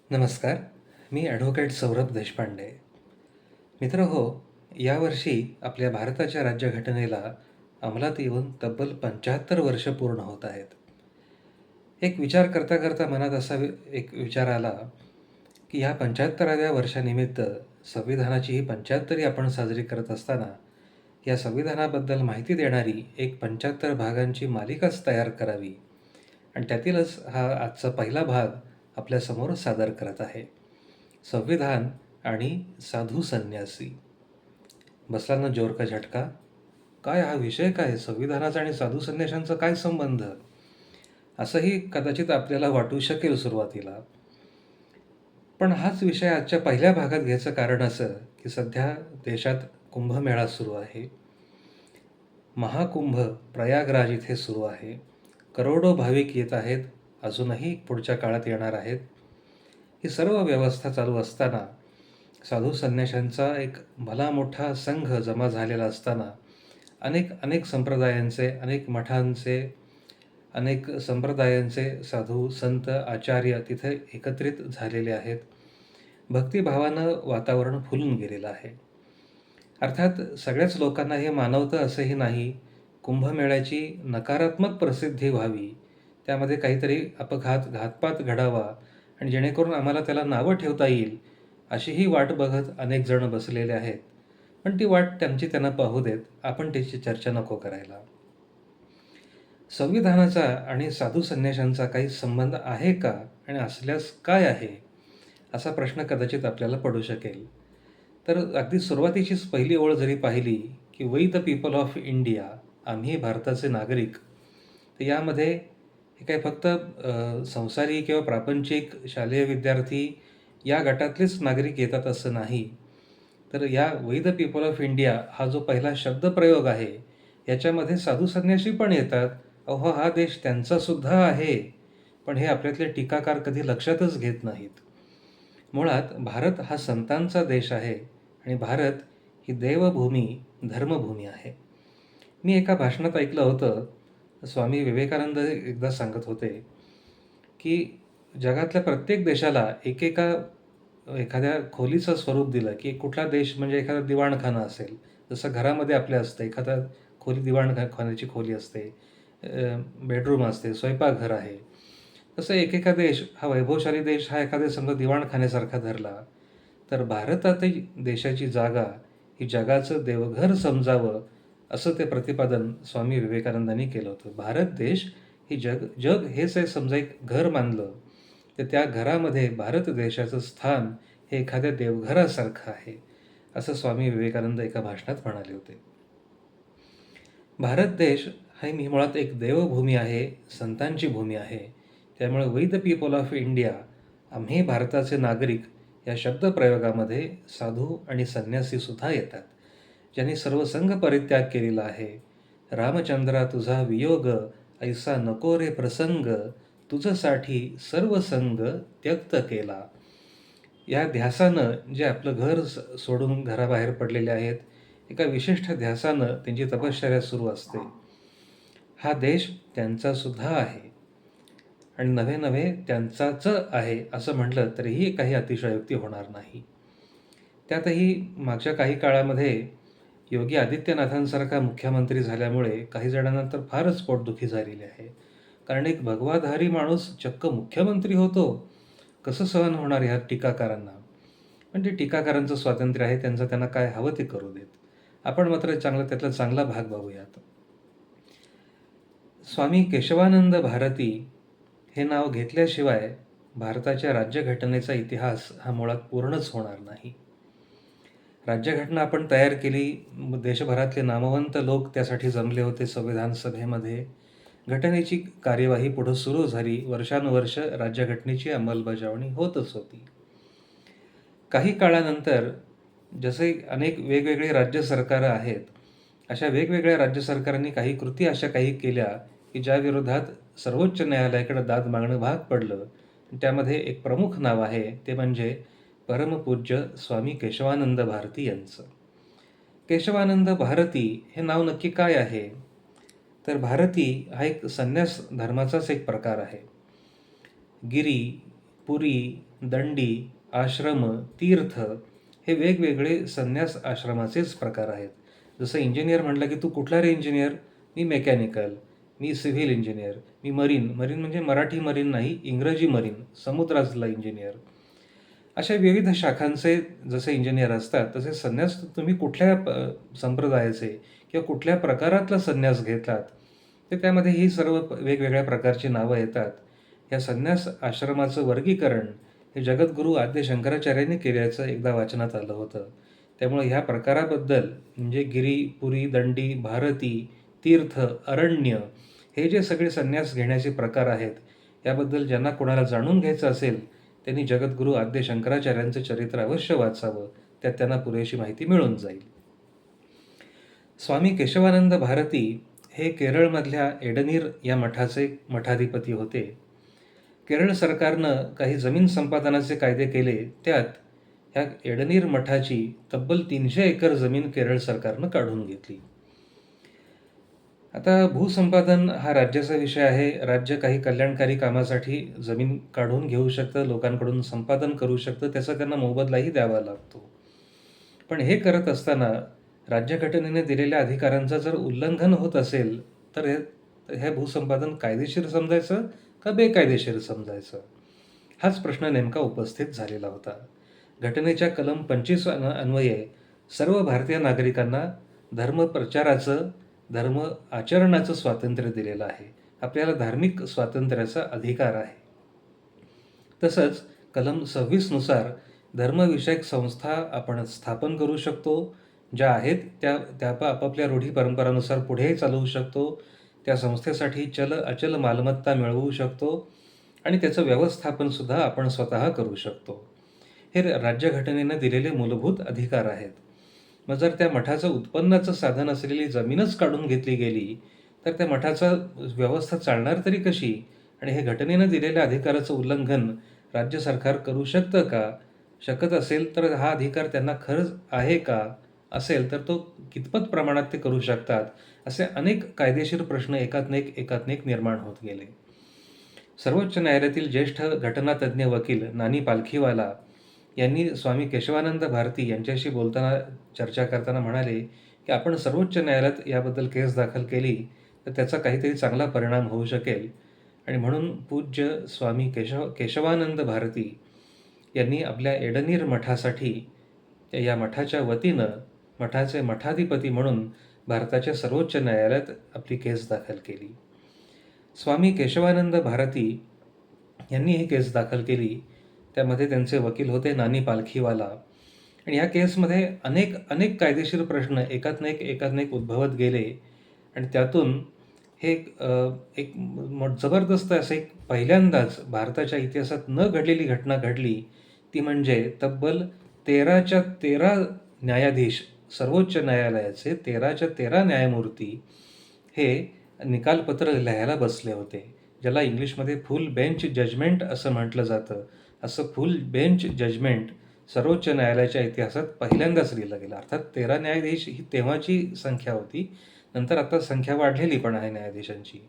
नमस्कार. मी ॲडव्होकेट सौरभ देशपांडे. मित्र हो, यावर्षी आपल्या भारताच्या राज्यघटनेला अंमलात येऊन तब्बल 75 वर्ष पूर्ण होत आहेत. एक विचार करता करता मनात असा एक विचार आला, की ह्या 75व्या वर्षानिमित्त संविधानाची ही 75वी आपण साजरी करत असताना, या संविधानाबद्दल माहिती देणारी एक 75 भागांची मालिकाच तयार करावी आणि त्यातीलच हा आजचा पहिला भाग आपल्यासमोर सादर करत आहे. संविधान आणि साधू संन्यासी. बसला ना जोर का झटका? काय हा विषय काय? संविधानाचा आणि साधू संन्याशांचा काय संबंध? असंही कदाचित आपल्याला वाटू शकेल सुरुवातीला. पण हाच विषय आजच्या पहिल्या भागात घ्यायचं कारण असं, की सध्या देशात कुंभमेळा सुरू आहे. महाकुंभ प्रयागराज इथे सुरू आहे. करोडो भाविक येत आहेत. अजूनही पुढच्या काळात येणार आहेत. ही सर्व व्यवस्था चालू असताना, साधू संन्याशांचा एक भला मोठा संघ जमा झालेला असताना, अनेक अनेक संप्रदायांचे, अनेक मठांचे, अनेक संप्रदायांचे साधू, संत, आचार्य तिथे एकत्रित झालेले आहेत. भक्तिभावानं वातावरण फुलून गेलेलं आहे. अर्थात सगळ्याच लोकांना हे मानवतं असंही नाही. कुंभमेळ्याची नकारात्मक प्रसिद्धी व्हावी, त्यामध्ये काहीतरी अपघात, घातपात घडावा आणि जेणेकरून आम्हाला त्याला नावं ठेवता येईल, अशीही वाट बघत अनेक जण बसलेले आहेत. पण ती वाट त्यांना पाहू देत. आपण त्याची चर्चा नको करायला. संविधानाचा आणि साधू संन्याशांचा काही संबंध आहे का? आणि असल्यास काय आहे? असा प्रश्न कदाचित आपल्याला पडू शकेल. तर अगदी सुरुवातीचीच पहिली ओळ जरी पाहिली, की we the people of India, आम्ही भारताचे नागरिक. तर यामध्ये हे काही फक्त संसारी किंवा प्रापंचिक शालेय विद्यार्थी या गटातलेच नागरिक येतात असं नाही. तर या we the people of India हा जो पहिला शब्दप्रयोग आहे, याच्यामध्ये साधू संन्यासी पण येतात. अहो, हा देश त्यांचा सुद्धा आहे. पण हे आपल्यातले टीकाकार कधी लक्षातच घेत नाहीत. मुळात भारत हा संतांचा देश आहे आणि भारत ही देवभूमी, धर्मभूमी आहे. मी एका भाषणात ऐकलं होतं, स्वामी विवेकानंद एकदा सांगत होते, की जगातल्या प्रत्येक देशाला एखाद्या खोलीचं स्वरूप दिलं, की कुठला देश म्हणजे एखादा दिवाणखाना असेल. जसं घरामध्ये आपल्या असतं एखादा खोली, दिवाणखान्याची खोली असते, बेडरूम असते, स्वयंपाकघर आहे. तसं एकेका देश हा वैभवशाली देश हा एखाद्या समजा दिवाणखान्यासारखा धरला, तर भारतातही देशाची जागा ही जगाचं देवघर समजावं, असं ते प्रतिपादन स्वामी विवेकानंदांनी केलं होतं. भारत देश ही जग हेच आहे समजा एक घर मानलं, तर त्या घरामध्ये भारत देशाचं स्थान हे एखाद्या देवघरासारखं आहे, असं स्वामी विवेकानंद एका भाषणात म्हणाले होते. भारत देश ही मुळात एक देवभूमी आहे, संतांची भूमी आहे. त्यामुळे we the people of India, आम्ही भारताचे नागरिक, या शब्दप्रयोगामध्ये साधू आणि संन्यासीसुद्धा येतात, ज्यांनी सर्वसंग परित्याग केलेला आहे. रामचंद्रा तुझा वियोग, ऐसा नको रे प्रसंग, तुझसाठी सर्व संग त्यक्त केला. या ध्यासानं जे आपलं घर सोडून घराबाहेर पडलेले आहेत, एका विशिष्ट ध्यासानं त्यांची तपश्चर्या सुरू असते. हा देश त्यांचासुद्धा आहे आणि नव्हे नव्हे त्यांचाच आहे असं म्हटलं तरीही काही अतिशयोक्ती होणार नाही. त्यातही मागच्या काही काळामध्ये योगी आदित्यनाथांसारखा मुख्यमंत्री झाल्यामुळे काही जणांना तर फारच पोटदुखी झालेली आहे. कारण एक भगवाधारी माणूस चक्क मुख्यमंत्री होतो, कसं सहन होणार ह्या टीकाकारांना? म्हणजे टीकाकारांचं स्वातंत्र्य आहे, त्यांना काय हवं ते करू देत. आपण मात्र त्यातला चांगला भाग बघूयात. स्वामी केशवानंद भारती हे नाव घेतल्याशिवाय भारताच्या राज्यघटनेचा इतिहास हा मुळात पूर्णच होणार नाही. राज्यघटना आपण तयार केली, देशभरातले नामवंत लोक त्यासाठी जमले होते संविधान सभेमध्ये. घटनेची कार्यवाही पुढं सुरू झाली. वर्षानुवर्ष राज्यघटनेची अंमलबजावणी होतच होती. काही काळानंतर जसे अनेक वेगवेगळी राज्य सरकारं आहेत, अशा वेगवेगळ्या राज्य सरकारांनी काही कृती अशा काही केल्या, की ज्या विरोधात सर्वोच्च न्यायालयाकडे दाद मागणं भाग पडलं. त्यामध्ये एक प्रमुख नाव आहे, ते म्हणजे परमपूज्य स्वामी केशवानंद भारती यांचं. केशवानंद भारती हे नाव नक्की काय आहे? तर भारती हा एक संन्यास धर्माचाच एक प्रकार आहे. गिरी पुरी, दंडी, आश्रम, तीर्थ हे वेगवेगळे संन्यास आश्रमाचेच प्रकार आहेत. जसं इंजिनियर म्हटलं की तू कुठला रे इंजिनियर? मी मेकॅनिकल, मी सिव्हिल इंजिनियर, मी मरीन. मरीन म्हणजे मराठी मरीन नाही, इंग्रजी मरीन, समुद्रातला इंजिनियर. अशा विविध शाखांचे जसे इंजिनियर असतात, तसे संन्यास तुम्ही कुठल्या संप्रदायाचे किंवा कुठल्या प्रकारातला संन्यास घेतलात, तर त्यामध्ये ही सर्व वेगवेगळ्या प्रकारची नावं येतात. या संन्यास आश्रमाचं वर्गीकरण हे जगद्गुरू आद्य शंकराचार्यांनी केल्याचं एकदा वाचनात आलं होतं. त्यामुळे ह्या प्रकाराबद्दल म्हणजे गिरी, पुरी, दंडी, भारती, तीर्थ, अरण्य हे जे सगळे संन्यास घेण्याचे प्रकार आहेत, याबद्दल ज्यांना कोणाला जाणून घ्यायचं असेल, त्यांनी जगद्गुरू आद्य शंकराचार्यांचं चरित्र अवश्य वाचावं. त्यात त्यांना पुरेशी माहिती मिळून जाईल. स्वामी केशवानंद भारती हे केरळमधल्या एडनीर या मठाचे मठाधिपती होते. केरळ सरकारनं काही जमीन संपादनाचे कायदे केले. त्यात ह्या एडनीर मठाची तब्बल 300 एकर जमीन केरळ सरकारनं काढून घेतली. आता भूसंपादन हा राज्याचा विषय आहे. राज्य काही कल्याणकारी कामासाठी जमीन काढून घेऊ शकतं, लोकांकडून संपादन करू शकतं, त्याचा त्यांना मोबदलाही द्यावा लागतो. पण हे करत असताना राज्यघटनेने दिलेल्या अधिकारांचं जर उल्लंघन होत असेल, तर हे भूसंपादन कायदेशीर समजायचं का बेकायदेशीर समजायचं? हाच प्रश्न नेमका उपस्थित झालेला होता. घटनेच्या कलम 25 अन्वये सर्व भारतीय नागरिकांना धर्मप्रचाराचं, धर्म आचरणाचं स्वातंत्र्य दिलेलं आहे. आपल्याला धार्मिक स्वातंत्र्याचा अधिकार आहे. तसंच कलम 26 नुसार धर्मविषयक संस्था आपण स्थापन करू शकतो. ज्या आहेत त्या आपापल्या रूढी परंपरानुसार पुढेही चालवू शकतो. त्या संस्थेसाठी चल अचल मालमत्ता मिळवू शकतो आणि त्याचं व्यवस्थापनसुद्धा आपण स्वतः करू शकतो. हे राज्यघटनेनं दिलेले मूलभूत अधिकार आहेत. मग जर त्या मठाचं उत्पन्नाचं साधन असलेली जमीनच काढून घेतली गेली, तर त्या मठाचा व्यवस्था चालणार तरी कशी? आणि हे घटनेनं दिलेल्या अधिकाराचं उल्लंघन राज्य सरकार करू शकतं का? शकत असेल तर हा अधिकार त्यांना खरंच आहे का? असेल तर तो कितपत प्रमाणात ते करू शकतात? असे अनेक कायदेशीर प्रश्न एकात एक निर्माण होत गेले. सर्वोच्च न्यायालयातील ज्येष्ठ घटनातज्ञ वकील नानी पालखीवाला यांनी स्वामी केशवानंद भारती यांच्याशी बोलताना, चर्चा करताना म्हणाले की आपण सर्वोच्च न्यायालयात याबद्दल केस दाखल केली तर त्याचा काहीतरी चांगला परिणाम होऊ शकेल आणि म्हणून पूज्य स्वामी केशवानंद भारती यांनी आपल्या एडनीर मठासाठी या मठाच्या वतीनं मठाचे मठाधिपती म्हणून भारताच्या सर्वोच्च न्यायालयात आपली केस दाखल केली. स्वामी केशवानंद भारती यांनी ही केस दाखल केली. त्यामध्ये त्यांचे वकील होते नानी पालखीवाला आणि या केसमध्ये अनेक कायदेशीर प्रश्न एकात एक उद्भवत गेले आणि त्यातून हे एक जबरदस्त असं एक पहिल्यांदाच भारताच्या इतिहासात न घडलेली घटना घडली. ती म्हणजे तब्बल 13च्या 13 न्यायाधीश, सर्वोच्च न्यायालयाचे 13च्या 13 न्यायमूर्ती हे निकालपत्र लिहायला बसले होते. ज्याला इंग्लिशमध्ये फुल बेंच जजमेंट असं म्हटलं जातं. असं फुल बेंच जजमेंट सर्वोच्च न्यायालयाच्या इतिहासात पहिल्यांदाच लिहिलं गेलं. अर्थात 13 न्यायाधीश ही तेव्हाची संख्या होती. नंतर आता संख्या वाढलेली पण आहे न्यायाधीशांची.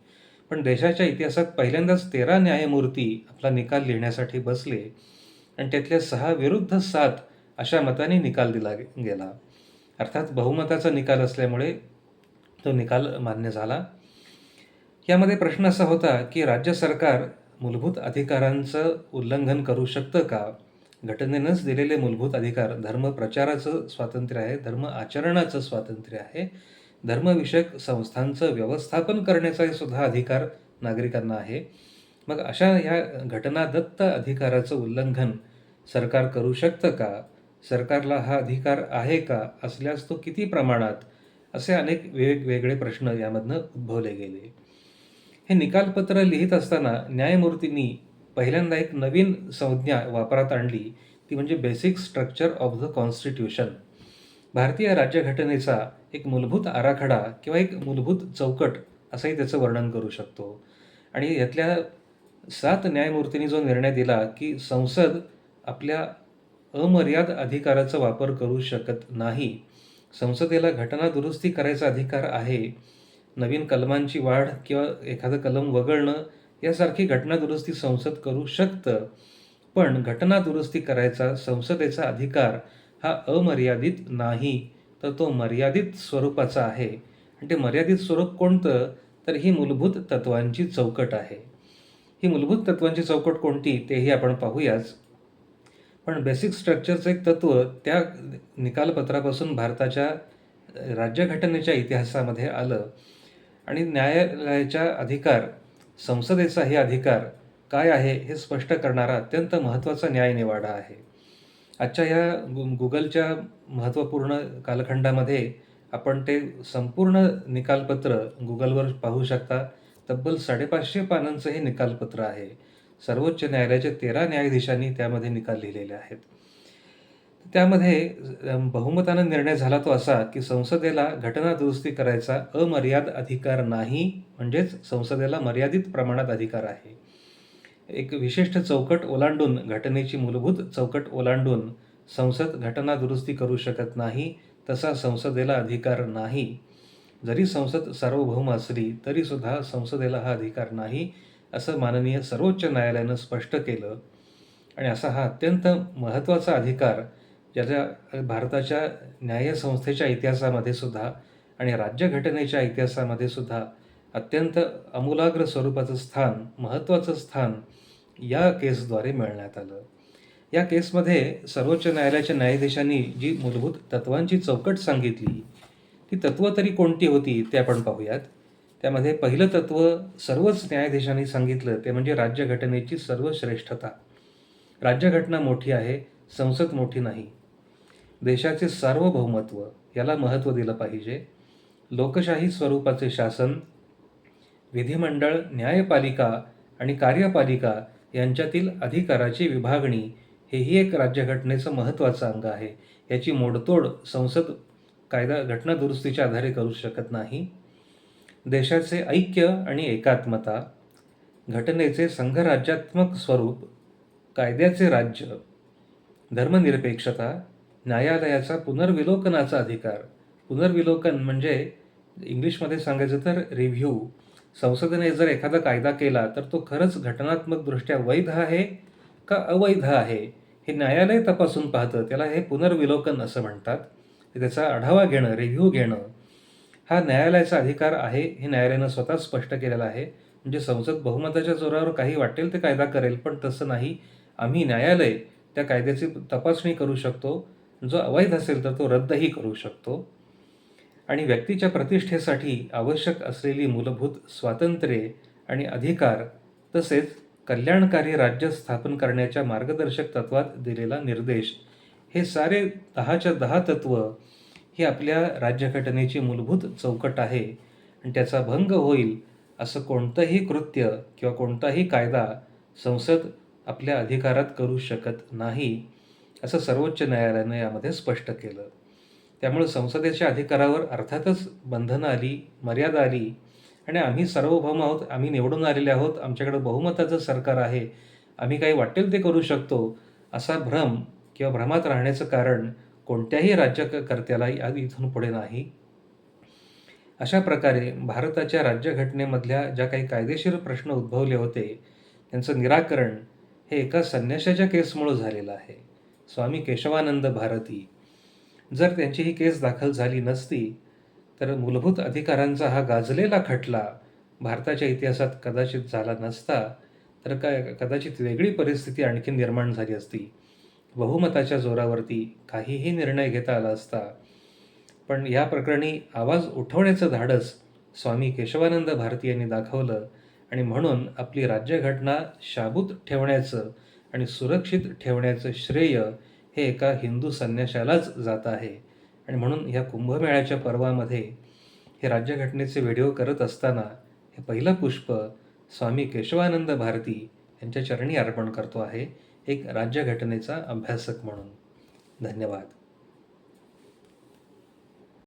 पण देशाच्या इतिहासात पहिल्यांदाच 13 न्यायमूर्ती आपला निकाल लिहिण्यासाठी बसले आणि त्यातल्या 6 विरुद्ध 7 अशा मताने निकाल दिला गेला. अर्थात बहुमताचा निकाल असल्यामुळे तो निकाल मान्य झाला. यामध्ये प्रश्न असा होता की राज्य सरकार मूलभूत अधिकारांचं उल्लंघन करू शकतं का? घटनेनंच दिलेले मूलभूत अधिकार, धर्म प्रचाराचं स्वातंत्र्य आहे, धर्म आचरणाचं स्वातंत्र्य आहे, धर्मविषयक संस्थांचं व्यवस्थापन करण्याचाही सुद्धा अधिकार नागरिकांना आहे. मग अशा ह्या घटनादत्त अधिकाराचं उल्लंघन सरकार करू शकतं का? सरकारला हा अधिकार आहे का? असल्यास तो किती प्रमाणात? असे अनेक वेगवेगळे प्रश्न यामधनं उद्भवले गेले. हे निकालपत्र लिहित असताना न्यायमूर्तींनी पहिल्यांदा एक नवीन संज्ञा वापरात आणली. ती म्हणजे basic structure of the constitution. भारतीय राज्यघटनेचा एक मूलभूत आराखडा किंवा एक मूलभूत चौकट असंही त्याचं वर्णन करू शकतो. आणि यातल्या 7 न्यायमूर्तींनी जो निर्णय दिला की संसद आपल्या अमर्याद अधिकाराचा वापर करू शकत नाही. संसदेला घटना दुरुस्ती करायचा अधिकार आहे. नवीन कलमांची वाढ किंवा एखादं कलम वगळणं यासारखी घटना दुरुस्ती संसद करू शकतं. पण घटना दुरुस्ती करायचा संसदेचा अधिकार हा अमर्यादित नाही, तर तो मर्यादित स्वरूपाचा आहे. आणि ते मर्यादित स्वरूप कोणतं? तर ही मूलभूत तत्त्वांची चौकट आहे. ही मूलभूत तत्त्वांची चौकट कोणती तेही आपण पाहूयाच. पण बेसिक स्ट्रक्चरचं एक तत्त्व त्या निकालपत्रापासून भारताच्या राज्यघटनेच्या इतिहासामध्ये आलं आणि न्यायालयाच्या अधिकार, संसदेचा हे अधिकार काय आहे हे स्पष्ट करणारा अत्यंत महत्त्वाचा न्यायनिवाडा आहे. आजच्या ह्या गुगलच्या महत्त्वपूर्ण कालखंडामध्ये आपण ते संपूर्ण निकालपत्र गुगलवर पाहू शकता. तब्बल 550 पानांचं हे निकालपत्र आहे. सर्वोच्च न्यायालयाच्या 13 न्यायाधीशांनी त्यामध्ये निकाल लिहिलेले आहेत. त्यामध्ये बहुमतानं निर्णय झाला तो असा, की संसदेला घटना दुरुस्ती करायचा अमर्याद अधिकार नाही, म्हणजेच संसदेला मर्यादित प्रमाणात अधिकार आहे. एक विशिष्ट चौकट ओलांडून, घटनेची मूलभूत चौकट ओलांडून संसद घटना दुरुस्ती करू शकत नाही, तसा संसदेला अधिकार नाही. जरी संसद सार्वभौम असली तरीसुद्धा संसदेला हा अधिकार नाही, असं माननीय सर्वोच्च न्यायालयानं स्पष्ट केलं. आणि असा हा अत्यंत महत्त्वाचा अधिकार, ज्याच्या भारताच्या न्यायसंस्थेच्या इतिहासामध्ये सुद्धा आणि राज्यघटनेच्या इतिहासामध्ये सुद्धा अत्यंत आमूलाग्र स्वरूपाचं स्थान, महत्त्वाचं स्थान या केसद्वारे मिळण्यात आलं. या केसमध्ये सर्वोच्च न्यायालयाच्या न्यायाधीशांनी जी मूलभूत तत्त्वांची चौकट सांगितली, ती तत्त्व तरी कोणती होती ते आपण पाहूयात. त्यामध्ये पहिलं तत्त्व सर्वच न्यायाधीशांनी सांगितलं ते म्हणजे राज्यघटनेची सर्वश्रेष्ठता. राज्यघटना मोठी आहे, संसद मोठी नाही. देशाचे सार्वभौमत्व याला महत्त्व दिलं पाहिजे. लोकशाही स्वरूपाचे शासन, विधिमंडळ, न्यायपालिका आणि कार्यपालिका यांच्यातील अधिकाराची विभागणी हेही एक राज्यघटनेचं महत्त्वाचं अंग आहे. याची मोडतोड संसद कायदा घटना दुरुस्तीच्या आधारे करू शकत नाही. देशाचे ऐक्य आणि एकात्मता, घटनेचे संघराज्यात्मक स्वरूप, कायद्याचे राज्य, धर्मनिरपेक्षता, न्यायालयाचा पुनर्विलोकनाचा अधिकार. पुनर्विलोकन म्हणजे इंग्लिशमध्ये सांगायचं तर रिव्ह्यू. संसदेने जर एखादा कायदा केला तर तो खरंच घटनात्मकदृष्ट्या वैध आहे का अवैध आहे हे न्यायालय तपासून पाहतं. त्याला हे पुनर्विलोकन असं म्हणतात. त्याचा आढावा घेणं, रिव्ह्यू घेणं हा न्यायालयाचा अधिकार आहे, हे न्यायालयानं स्वतः स्पष्ट केलेलं आहे. म्हणजे संसद बहुमताच्या जोरावर काही वाटेल ते कायदा करेल, पण तसं नाही. आम्ही न्यायालय त्या कायद्याची तपासणी करू शकतो. जो अवैध असेल तर तो रद्दही करू शकतो. आणि व्यक्तीच्या प्रतिष्ठेसाठी आवश्यक असलेली मूलभूत स्वातंत्र्ये आणि अधिकार, तसेच कल्याणकारी राज्य स्थापन करण्याच्या मार्गदर्शक तत्वात दिलेला निर्देश, हे सारे 10च्या 10 तत्त्व ही आपल्या राज्यघटनेची मूलभूत चौकट आहे. आणि त्याचा भंग होईल असं कोणतंही कृत्य किंवा कोणताही कायदा संसद आपल्या अधिकारात करू शकत नाही, असं सर्वोच्च न्यायालयानं यामध्ये स्पष्ट केलं. त्यामुळे संसदेच्या अधिकारावर अर्थातच बंधनं आली, मर्यादा आली. आणि आम्ही सार्वभौम आहोत, आम्ही निवडून आलेले आहोत, आमच्याकडे बहुमताचं सरकार आहे, आम्ही काही वाटेल ते करू शकतो, असा भ्रम किंवा भ्रमात राहण्याचं कारण कोणत्याही राज्यकर्त्याला इथून पुढे नाही. अशा प्रकारे भारताच्या राज्यघटनेमधल्या ज्या काही कायदेशीर प्रश्न उद्भवले होते, त्यांचं निराकरण हे एका संन्याशाच्या केसमुळं झालेलं आहे, स्वामी केशवानंद भारती. जर त्यांची ही केस दाखल झाली नसती तर मूलभूत अधिकारांचा हा गाजलेला खटला भारताच्या इतिहासात कदाचित झाला नसता. तर कदाचित वेगळी परिस्थिती आणखी निर्माण झाली असती. बहुमताच्या जोरावरती काहीही निर्णय घेता आला असता. पण या प्रकरणी आवाज उठवण्याचं धाडस स्वामी केशवानंद भारती यांनी दाखवलं. आणि म्हणून आपली राज्यघटना शाबूत ठेवण्याचं आणि सुरक्षित ठेवण्याचं श्रेय हे एका हिंदू संन्याशालाच जात आहे. आणि म्हणून ह्या कुंभमेळ्याच्या पर्वामध्ये हे राज्यघटनेचे व्हिडिओ करत असताना हे पहिलं पुष्प स्वामी केशवानंद भारती यांच्या चरणी अर्पण करतो आहे, एक राज्यघटनेचा अभ्यासक म्हणून. धन्यवाद.